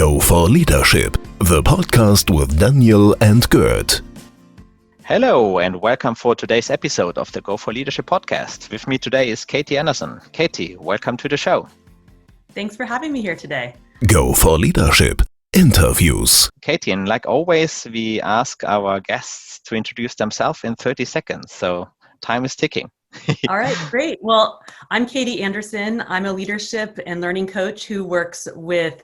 Go for Leadership, the podcast with Daniel and Gert. Hello and welcome for today's episode of the Go for Leadership podcast. With me today is KT Anderson. KT, welcome to the show. Thanks for having me here today. Go for Leadership interviews. KT, and like always, we ask our guests to introduce themselves in 30 seconds. So time is ticking. All right, great. Well, I'm KT Anderson. I'm a leadership and learning coach who works with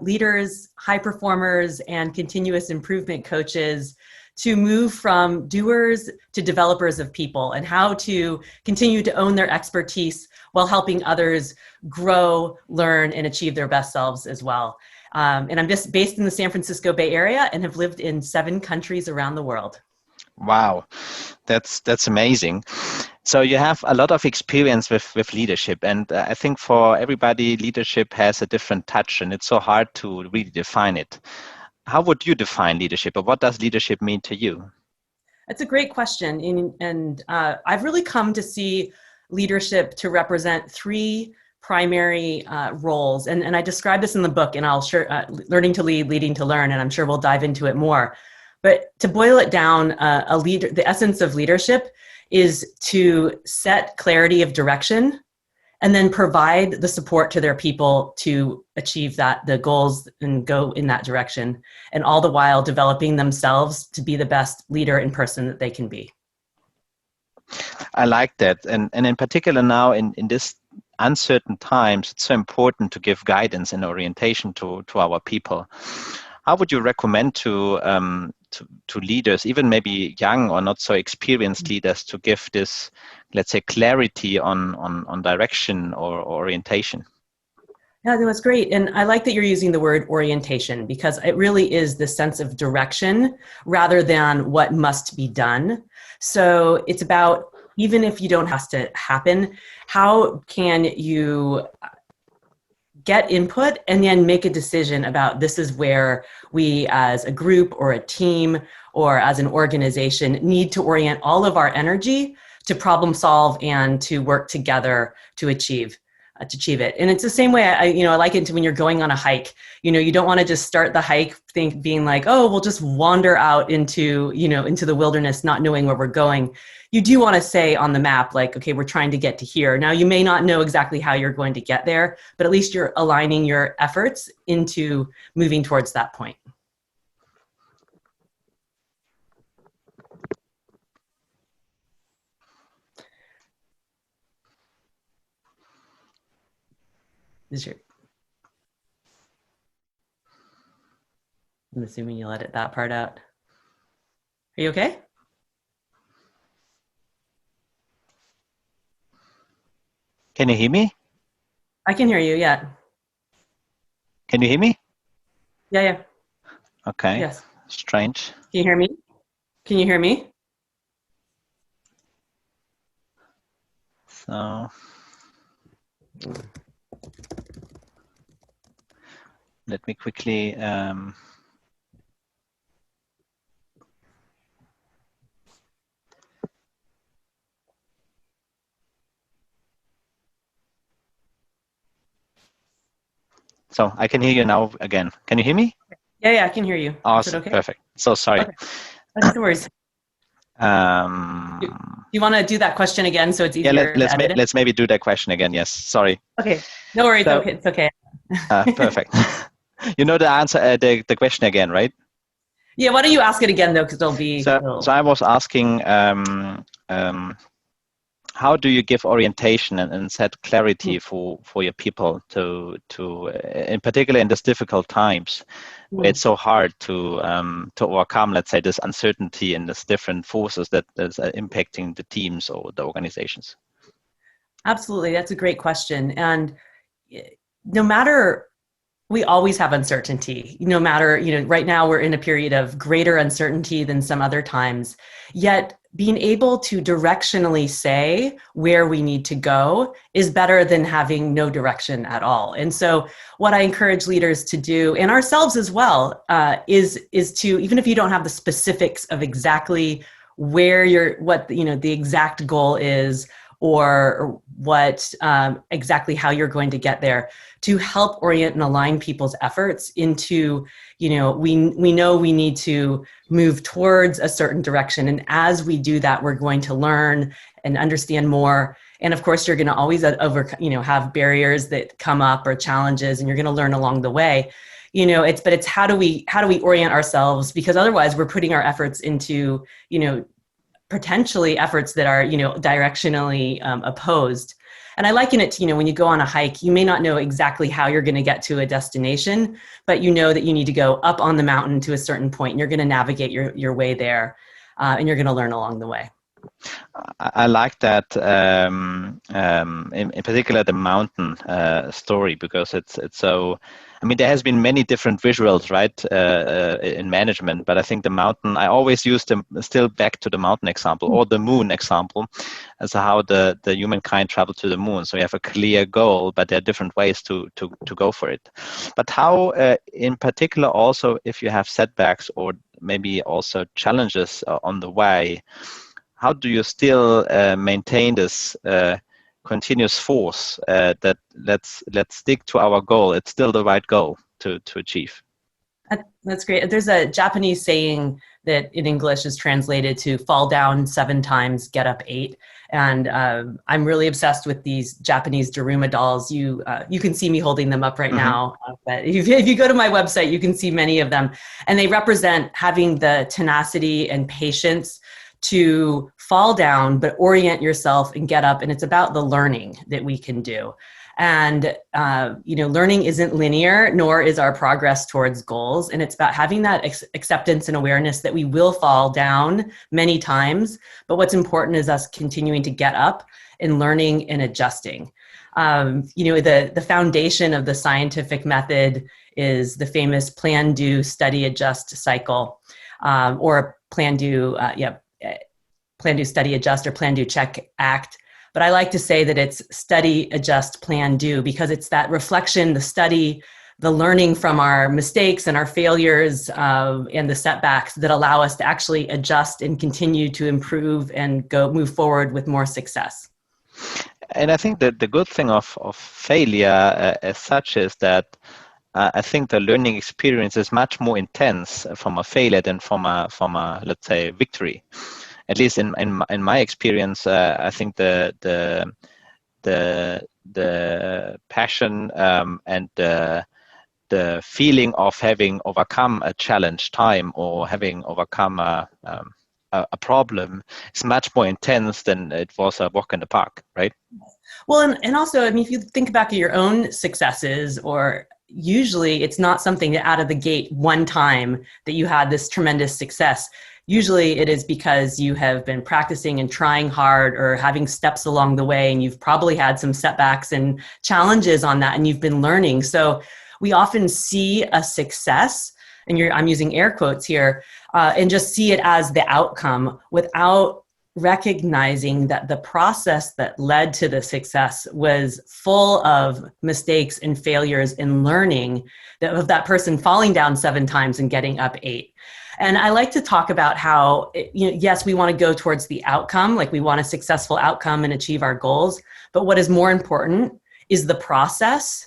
leaders, high performers, and continuous improvement coaches to move from doers to developers of people and how to continue to own their expertise while helping others grow, learn, and achieve their best selves as well. And I'm just based in the San Francisco Bay Area and have lived in 7 countries around the world. Wow, that's amazing. So you have a lot of experience with leadership, and I think for everybody, leadership has a different touch, and it's so hard to really define it. How would you define leadership, or what does leadership mean to you? That's a great question, and I've really come to see leadership to represent 3 primary roles, and I describe this in the book, and I'll share learning to lead, leading to learn, and I'm sure we'll dive into it more. But to boil it down, the essence of leadership is to set clarity of direction and then provide the support to their people to achieve the goals and go in that direction, and all the while developing themselves to be the best leader and person that they can be. I like that. And in particular now in this uncertain times, it's so important to give guidance and orientation to our people. How would you recommend to leaders, even maybe young or not so experienced leaders, to give this, let's say, clarity on direction or orientation? Yeah, that's great. And I like that you're using the word orientation, because it really is the sense of direction rather than what must be done. So it's about, even if you don't have to happen, how can you get input and then make a decision about this is where we as a group or a team or as an organization need to orient all of our energy to problem solve and to work together to achieve it. And it's the same way I like it when you're going on a hike. You don't want to just start the hike being like, oh, we'll just wander out into the wilderness, not knowing where we're going. You do want to say on the map, like, okay, we're trying to get to here. Now, you may not know exactly how you're going to get there, but at least you're aligning your efforts into moving towards that point. I'm assuming you'll edit that part out. Are you okay? Can you hear me? I can hear you, yeah. Can you hear me? Yeah. Okay. Yes. Strange. Can you hear me? Can you hear me? So let me quickly so I can hear you now again. Can you hear me? Yeah, I can hear you. Awesome. Okay? Perfect. So sorry. Okay. No worries. You want to do that question again so it's easier to edit? Let's maybe do that question again. Yes. Sorry. Okay. No worries. So, okay. It's okay. Perfect. You know the answer, the question again, right? Yeah. Why don't you ask it again though? Because it'll be. So I was asking, how do you give orientation and set clarity for your people to in particular in these difficult times, where it's so hard to overcome, let's say, this uncertainty and these different forces that is impacting the teams or the organizations? Absolutely, that's a great question. And no matter, we always have uncertainty. No matter, right now we're in a period of greater uncertainty than some other times. Yet being able to directionally say where we need to go is better than having no direction at all. And so what I encourage leaders to do, and ourselves as well, is to, even if you don't have the specifics of exactly where the exact goal is, or what exactly how you're going to get there, to help orient and align people's efforts into, we know we need to move towards a certain direction. And as we do that, we're going to learn and understand more. And of course, you're going to always have barriers that come up or challenges, and you're going to learn along the way. It's how do we orient ourselves, because otherwise we're putting our efforts into, potentially efforts that are, directionally opposed. And I liken it to, when you go on a hike, you may not know exactly how you're going to get to a destination, but you know that you need to go up on the mountain to a certain point, and you're going to navigate your way there, and you're going to learn along the way. I like that, in particular the mountain story, because it's so. I mean, there has been many different visuals, right, in management, but I think the mountain. I always use them still back to the mountain example or the moon example, as how the humankind traveled to the moon. So you have a clear goal, but there are different ways to go for it. But how, in particular, also if you have setbacks or maybe also challenges on the way. How do you still maintain this continuous force that let's stick to our goal? It's still the right goal to achieve. That's great. There's a Japanese saying that in English is translated to fall down 7 times, get up 8. And I'm really obsessed with these Japanese Daruma dolls. You can see me holding them up right now. But if you go to my website, you can see many of them. And they represent having the tenacity and patience to fall down, but orient yourself and get up. And it's about the learning that we can do. And, learning isn't linear, nor is our progress towards goals. And it's about having that acceptance and awareness that we will fall down many times. But what's important is us continuing to get up and learning and adjusting. The foundation of the scientific method is the famous plan, do, study, adjust cycle, or plan, do, study, adjust, or plan, do, check, act. But I like to say that it's study, adjust, plan, do, because it's that reflection, the study, the learning from our mistakes and our failures and the setbacks that allow us to actually adjust and continue to improve and move forward with more success. And I think that the good thing of failure as such is that I think the learning experience is much more intense from a failure than from a let's say victory. At least in my experience, I think the passion and the feeling of having overcome a challenge time or having overcome a problem is much more intense than it was a walk in the park, right? Well, and also, I mean, if you think back at your own successes, or usually it's not something that out of the gate one time that you had this tremendous success. Usually it is because you have been practicing and trying hard or having steps along the way, and you've probably had some setbacks and challenges on that, and you've been learning. So we often see a success, and I'm using air quotes here, and just see it as the outcome without recognizing that the process that led to the success was full of mistakes and failures and learning of that person falling down 7 times and getting up 8. And I like to talk about how, yes, we want to go towards the outcome, like we want a successful outcome and achieve our goals. But what is more important is the process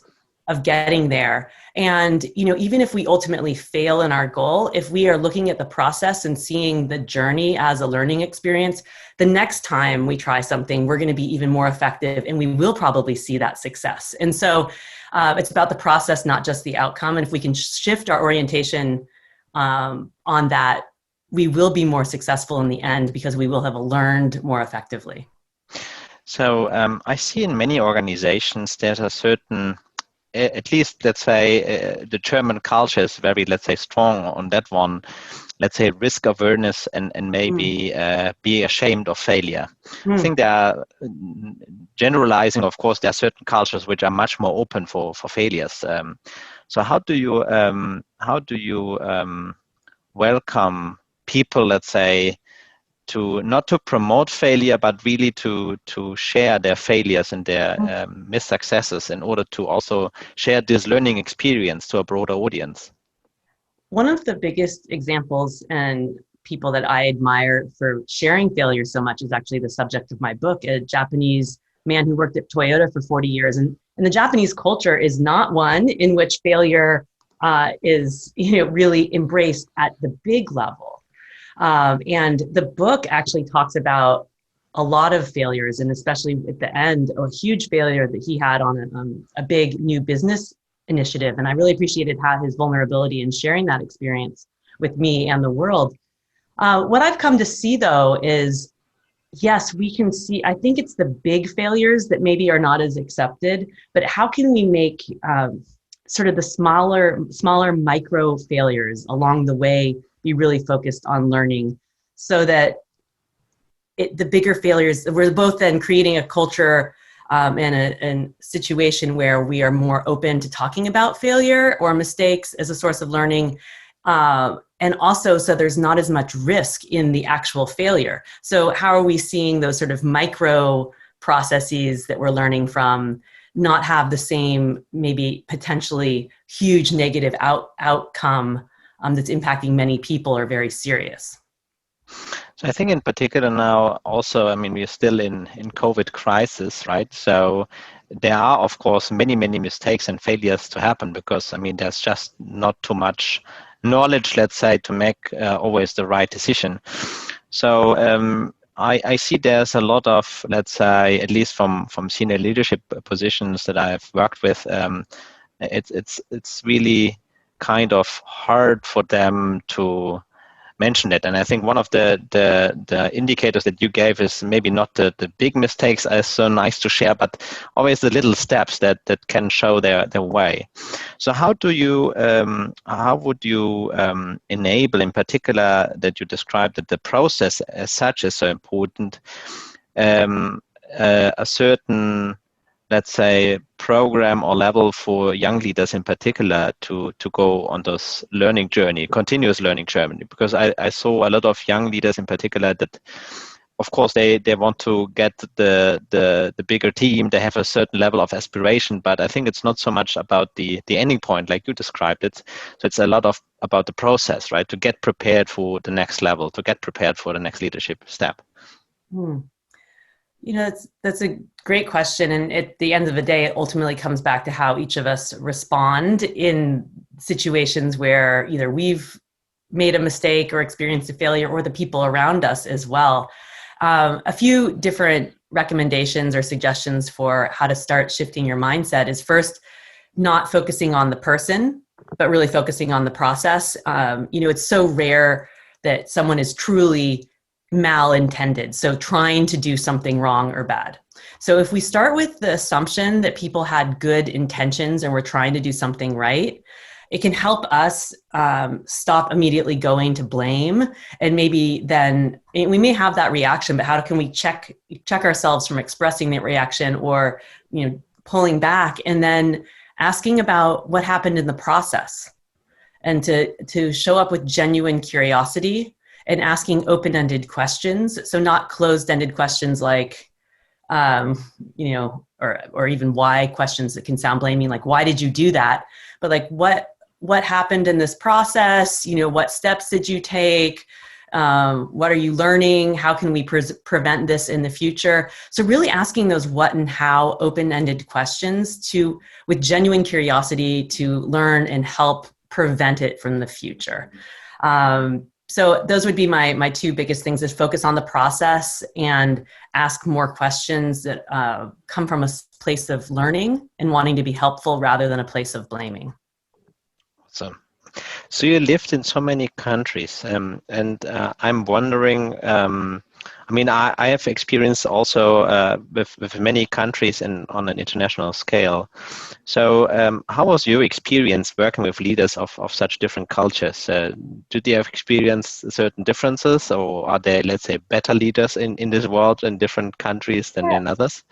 of getting there. And, even if we ultimately fail in our goal, if we are looking at the process and seeing the journey as a learning experience, the next time we try something, we're going to be even more effective, and we will probably see that success. And so it's about the process, not just the outcome. And if we can shift our orientation on that, we will be more successful in the end, because we will have learned more effectively. So I see in many organizations there's a certain, at least let's say the German culture is very, let's say, strong on that one, let's say risk awareness and maybe be ashamed of failure. I think they are generalizing, of course, there are certain cultures which are much more open for failures. So how do you welcome people, let's say, to not to promote failure, but really to share their failures and their missed successes in order to also share this learning experience to a broader audience? One of the biggest examples, and people that I admire for sharing failure so much is actually the subject of my book, a Japanese man who worked at Toyota for 40 years. And the Japanese culture is not one in which failure is really embraced at the big level. And the book actually talks about a lot of failures, and especially at the end, a huge failure that he had on a big new business initiative. And I really appreciated his vulnerability in sharing that experience with me and the world. What I've come to see, though, is yes, we can see, I think it's the big failures that maybe are not as accepted, but how can we make sort of the smaller micro failures along the way be really focused on learning, so that the bigger failures, we're both then creating a culture and a situation where we are more open to talking about failure or mistakes as a source of learning. And also, so there's not as much risk in the actual failure. So how are we seeing those sort of micro processes that we're learning from not have the same, maybe potentially huge negative outcome that's impacting many people or very serious? So I think in particular now also, I mean, we're still in COVID crisis, right? So there are, of course, many mistakes and failures to happen because, I mean, there's just not too much knowledge, let's say, to make always the right decision. So I see there's a lot of, let's say, at least from senior leadership positions that I've worked with, it's really kind of hard for them to mention it. And I think one of the indicators that you gave is maybe not the big mistakes as so nice to share, but always the little steps that can show their way. So how would you enable, in particular, that you described that the process as such is so important, a certain, let's say, program or level for young leaders in particular to go on this learning journey, continuous learning journey? Because I saw a lot of young leaders in particular that, of course, they want to get the bigger team. They have a certain level of aspiration, but I think it's not so much about the ending point like you described it. So it's a lot about the process, right? To get prepared for the next level, to get prepared for the next leadership step. That's a great question. And at the end of the day, it ultimately comes back to how each of us respond in situations where either we've made a mistake or experienced a failure, or the people around us as well. A few different recommendations or suggestions for how to start shifting your mindset is, first, not focusing on the person, but really focusing on the process. It's so rare that someone is truly malintended, so trying to do something wrong or bad. So if we start with the assumption that people had good intentions and we're trying to do something right, it can help us stop immediately going to blame. And maybe then we may have that reaction, but how can we check ourselves from expressing that reaction, or pulling back and then asking about what happened in the process, and to show up with genuine curiosity and asking open-ended questions. So not closed-ended questions like, or even why questions that can sound blaming, like, why did you do that? But like, what happened in this process? What steps did you take? What are you learning? How can we prevent this in the future? So really asking those what and how open-ended questions with genuine curiosity to learn and help prevent it from the future. So those would be my two biggest things: is focus on the process and ask more questions that come from a place of learning and wanting to be helpful rather than a place of blaming. Awesome. So you lived in so many countries, and I'm wondering, I have experience also with many countries and on an international scale. So how was your experience working with leaders of such different cultures? Did they have experienced certain differences, or are there, let's say, better leaders in this world in different countries than in others?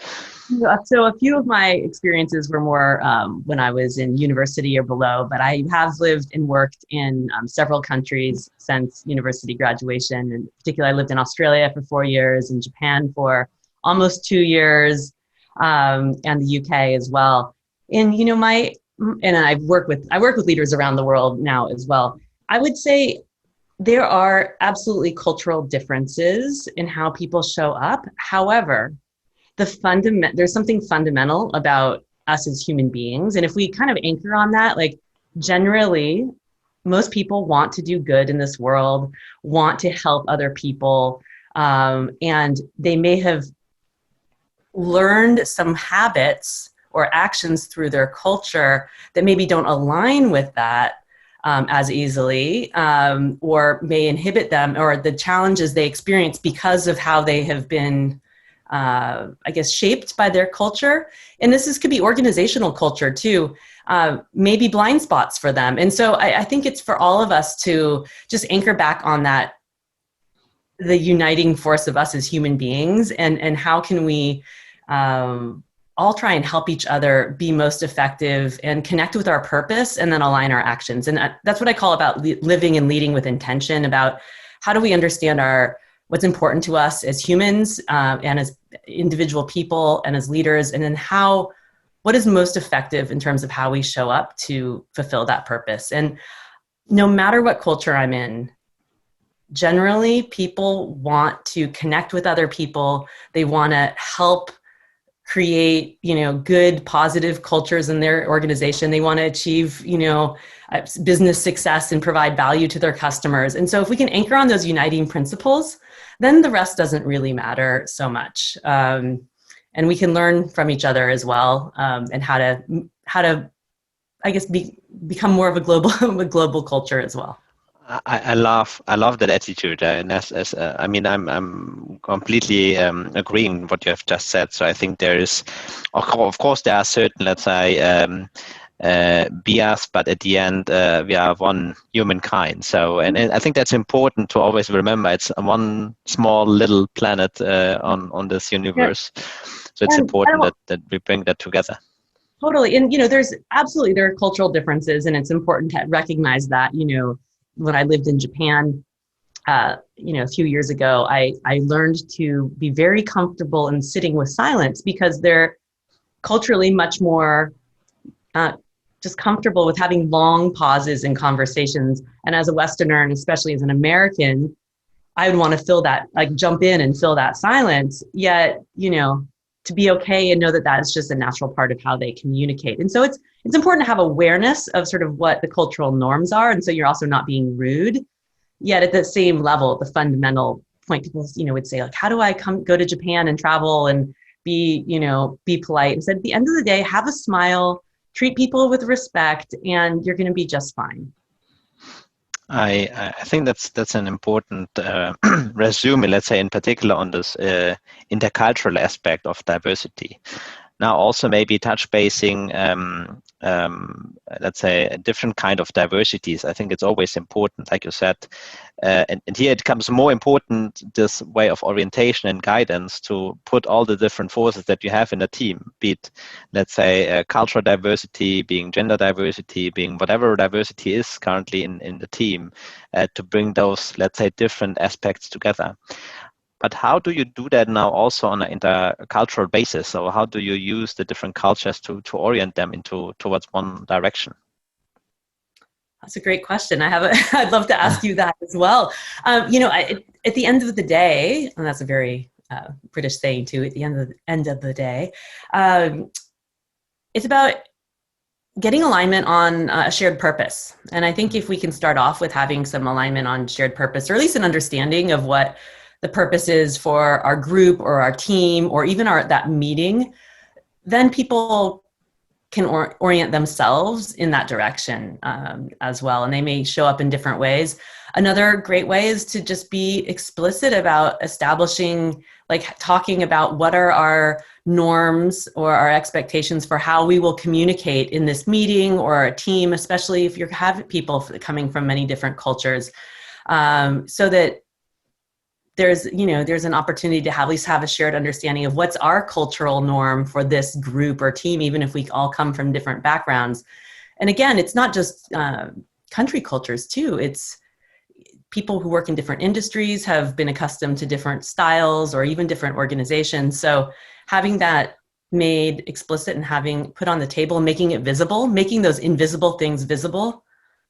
So a few of my experiences were more when I was in university or below, but I have lived and worked in several countries since university graduation. In particular, I lived in Australia for 4 years, in Japan for almost 2 years, and the UK as well. And I work with leaders around the world now as well. I would say there are absolutely cultural differences in how people show up. However, there's something fundamental about us as human beings. And if we kind of anchor on that, like generally, most people want to do good in this world, want to help other people, and they may have learned some habits or actions through their culture that maybe don't align with that as easily, or may inhibit them, or the challenges they experience because of how they have been, shaped by their culture. And could be organizational culture too, maybe blind spots for them. And so I think it's for all of us to just anchor back on that, the uniting force of us as human beings, and how can we all try and help each other be most effective and connect with our purpose and then align our actions. And that's what I call about living and leading with intention, about how do we understand what's important to us as humans and as individual people and as leaders, and then what is most effective in terms of how we show up to fulfill that purpose. And no matter what culture I'm in, generally people want to connect with other people. They want to help create, good, positive cultures in their organization. They want to achieve, business success and provide value to their customers. And so if we can anchor on those uniting principles, then the rest doesn't really matter so much. And we can learn from each other as well, and how to, become more of a global culture as well. I love that attitude, and I'm completely agreeing with what you have just said. So I think there is, of course, there are certain, let's say, bias, but at the end we are one humankind. So, and I think that's important to always remember. It's one small little planet on this universe. Yeah. So it's important that we bring that together. Totally, and there are cultural differences, and it's important to recognize that. When I lived in Japan, a few years ago, I learned to be very comfortable in sitting with silence because they're culturally much more just comfortable with having long pauses in conversations. And as a Westerner, and especially as an American, I would want to fill that, like jump in and fill that silence. Yet, to be okay and know that that is just a natural part of how they communicate. And so it's important to have awareness of sort of what the cultural norms are. And so you're also not being rude, yet at the same level, the fundamental point, people, would say, like, how do I go to Japan and travel and be polite? And so at the end of the day, have a smile, treat people with respect, and you're going to be just fine. I think that's an important resume, let's say, in particular on this intercultural aspect of diversity. Now, also maybe touch basing, let's say, a different kind of diversities. I think it's always important, like you said, and here it becomes more important, this way of orientation and guidance, to put all the different forces that you have in a team, be it, let's say, cultural diversity, being gender diversity, being whatever diversity is currently in the team, to bring those, let's say, different aspects together. But how do you do that now also on an intercultural basis? So how do you use the different cultures to orient them towards one direction? That's a great question. I'd love to ask you that as well. At the end of the day, and that's a very British saying too, at the end of the day, it's about getting alignment on a shared purpose. And I think if we can start off with having some alignment on shared purpose, or at least an understanding of what the purpose is for our group or our team or even that meeting, then people can orient themselves in that direction as well. And they may show up in different ways. Another great way is to just be explicit about establishing, talking about what are our norms or our expectations for how we will communicate in this meeting or a team, especially if you have people coming from many different cultures, so that there's an opportunity to at least have a shared understanding of what's our cultural norm for this group or team, even if we all come from different backgrounds. And again, it's not just country cultures too. It's people who work in different industries have been accustomed to different styles or even different organizations. So having that made explicit and having put on the table and making it visible, making those invisible things visible,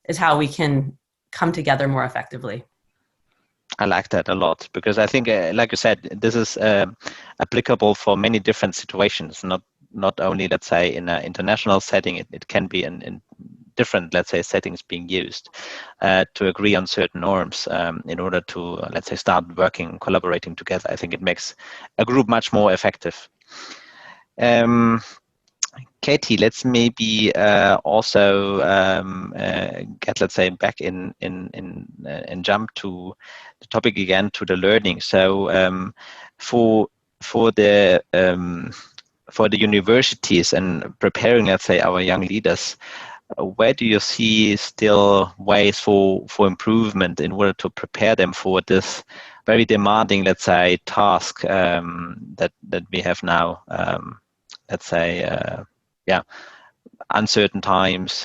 is how we can come together more effectively. I like that a lot, because I think, like you said, this is applicable for many different situations, not only, let's say, in an international setting. It can be in different, let's say, settings being used to agree on certain norms in order to, let's say, start working, collaborating together. I think it makes a group much more effective. Katie, let's maybe also get, let's say, back in and jump to the topic again, to the learning. So for the universities and preparing, let's say, our young leaders, where do you see still ways for improvement in order to prepare them for this very demanding, let's say, task that we have now? Let's say, uncertain times,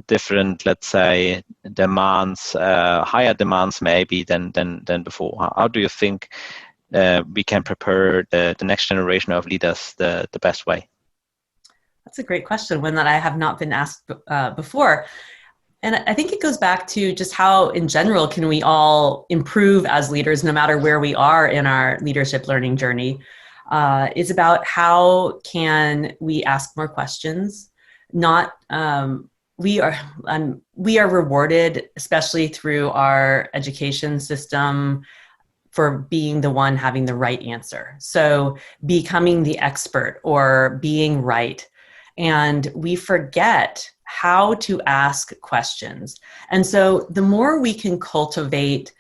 different, let's say, demands, higher demands maybe than before. How do you think we can prepare the next generation of leaders the best way? That's a great question, one that I have not been asked before. And I think it goes back to just how, in general, can we all improve as leaders, no matter where we are in our leadership learning journey. It's about how can we ask more questions. We are rewarded, especially through our education system, for being the one having the right answer. So becoming the expert or being right. And we forget how to ask questions. And so the more we can cultivate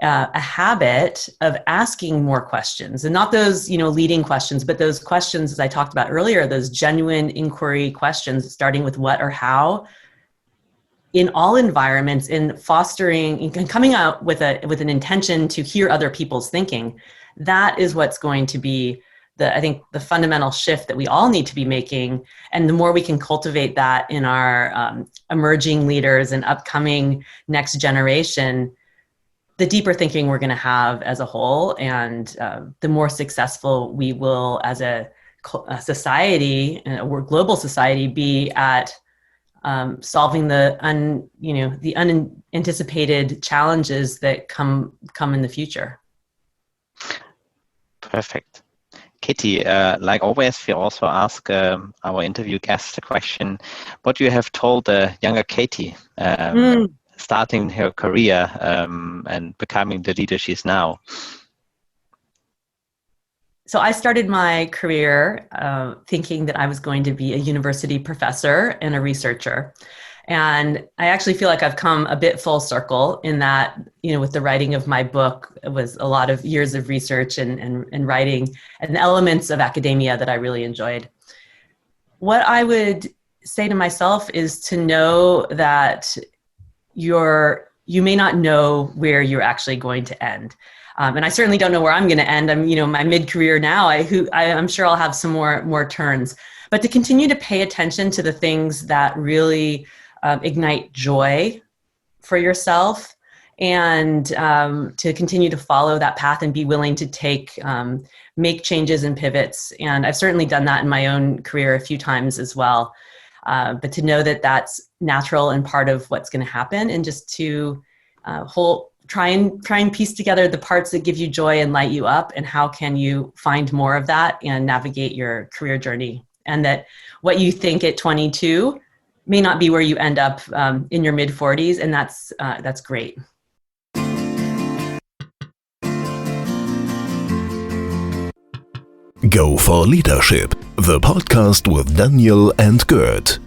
a habit of asking more questions, and not those, leading questions, but those questions, as I talked about earlier, those genuine inquiry questions, starting with what or how, in all environments, in fostering and coming out with an intention to hear other people's thinking. That is what's going to be I think the fundamental shift that we all need to be making. And the more we can cultivate that in our emerging leaders and upcoming next generation, the deeper thinking we're going to have as a whole, and the more successful we will as a society, or global society, be at solving the unanticipated challenges that come in the future. Perfect. Katie, like always, we also ask our interview guests a question: what you have told the younger Katie starting her career and becoming the leader she is now? So I started my career thinking that I was going to be a university professor and a researcher. And I actually feel like I've come a bit full circle in that, with the writing of my book, it was a lot of years of research and writing and elements of academia that I really enjoyed. What I would say to myself is to know that you may not know where you're actually going to end. And I certainly don't know where I'm going to end. I'm, my mid-career now. I'm sure I'll have some more turns. But to continue to pay attention to the things that really ignite joy for yourself, and to continue to follow that path and be willing to make changes and pivots. And I've certainly done that in my own career a few times as well. But to know that that's natural and part of what's going to happen, and just to try and piece together the parts that give you joy and light you up, and how can you find more of that and navigate your career journey. And that what you think at 22 may not be where you end up in your mid-40s, and that's great. Go for Leadership, the podcast with Daniel and Gert.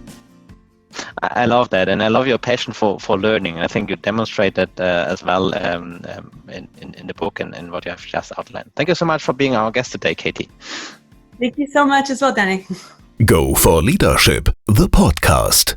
I love that, and I love your passion for learning. I think you demonstrate that as well in the book and what you have just outlined. Thank you so much for being our guest today, Katie. Thank you so much as well, Danny. Go for Leadership, the podcast.